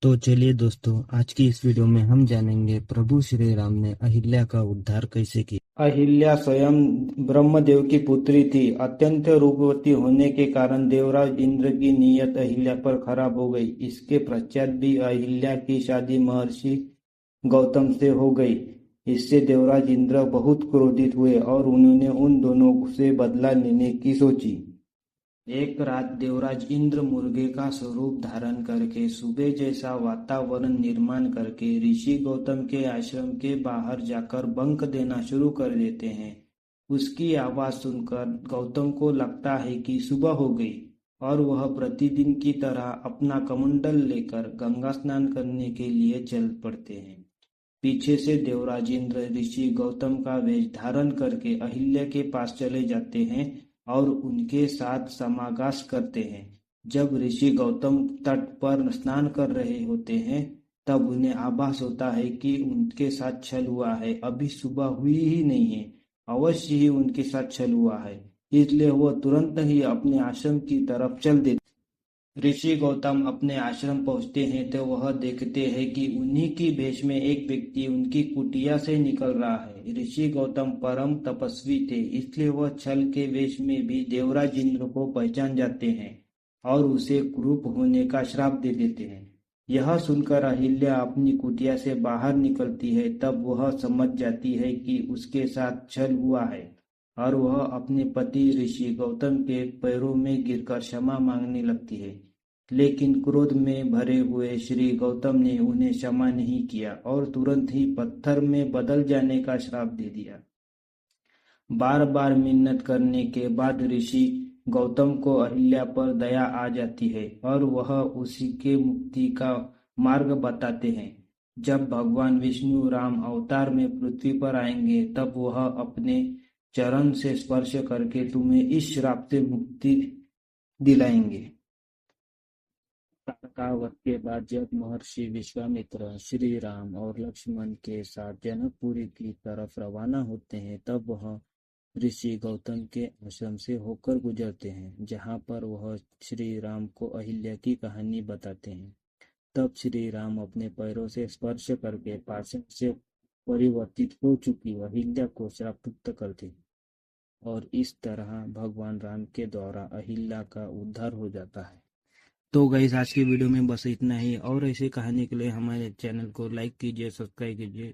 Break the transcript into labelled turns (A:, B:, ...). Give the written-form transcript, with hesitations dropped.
A: तो चलिए दोस्तों, आज की इस वीडियो में हम जानेंगे प्रभु श्री राम ने अहिल्या का उद्धार कैसे किया।
B: अहिल्या स्वयं ब्रह्मदेव की पुत्री थी। अत्यंत रूपवती होने के कारण देवराज इंद्र की नीयत अहिल्या पर खराब हो गई। इसके पश्चात भी अहिल्या की शादी महर्षि गौतम से हो गई। इससे देवराज इंद्र बहुत क्रोधित हुए और उन्होंने उन दोनों से बदला लेने की सोची। एक रात देवराज इंद्र मुर्गे का स्वरूप धारण करके सुबह जैसा वातावरण निर्माण करके ऋषि गौतम के आश्रम के बाहर जाकर बंक देना शुरू कर देते हैं। उसकी आवाज सुनकर गौतम को लगता है कि सुबह हो गई और वह प्रतिदिन की तरह अपना कमंडल लेकर गंगा स्नान करने के लिए चल पड़ते हैं। पीछे से देवराज इंद्र ऋषि गौतम का वेश धारण करके अहिल्या के पास चले जाते हैं और उनके साथ समागास करते हैं। जब ऋषि गौतम तट पर स्नान कर रहे होते हैं, तब उन्हें आभास होता है कि उनके साथ छल हुआ है। अभी सुबह हुई ही नहीं है, अवश्य ही उनके साथ छल हुआ है। इसलिए वह तुरंत ही अपने आश्रम की तरफ चल देते। ऋषि गौतम अपने आश्रम पहुंचते हैं तो वह देखते हैं कि उन्हीं की भेष में एक व्यक्ति उनकी कुटिया से निकल रहा है। ऋषि गौतम परम तपस्वी थे, इसलिए वह छल के वेश में भी देवराज इंद्र को पहचान जाते हैं और उसे क्रूप होने का श्राप दे देते हैं। यह सुनकर अहिल्या अपनी कुटिया से बाहर निकलती है। तब वह समझ जाती है कि उसके साथ छल हुआ है और वह अपने पति ऋषि गौतम के पैरों में गिरकर क्षमा मांगने लगती है। लेकिन क्रोध में भरे हुए श्री गौतम ने उन्हें क्षमा नहीं किया और तुरंत ही पत्थर में बदल जाने का श्राप दे दिया। बार बार मिन्नत करने के बाद ऋषि गौतम को अहिल्या पर दया आ जाती है और वह उसी के मुक्ति का मार्ग बताते हैं। जब भगवान विष्णु राम अवतार में पृथ्वी पर आएंगे, तब वह अपने चरण से स्पर्श करके तुम्हें इस श्राप से मुक्ति दिलाएंगे।
A: का वध के बाद जब महर्षि विश्वामित्र श्री राम और लक्ष्मण के साथ जनकपुरी की तरफ रवाना होते हैं, तब वह ऋषि गौतम के आश्रम से होकर गुजरते हैं, जहाँ पर वह श्री राम को अहिल्या की कहानी बताते हैं। तब श्री राम अपने पैरों से स्पर्श करके पाषाण से परिवर्तित हो चुकी अहिल्या को श्रापमुक्त करते और इस तरह भगवान राम के द्वारा अहिल्या का उद्धार हो जाता है। तो गाइस, आज की वीडियो में बस इतना ही, और ऐसी कहानी के लिए हमारे चैनल को लाइक कीजिए, सब्सक्राइब कीजिए।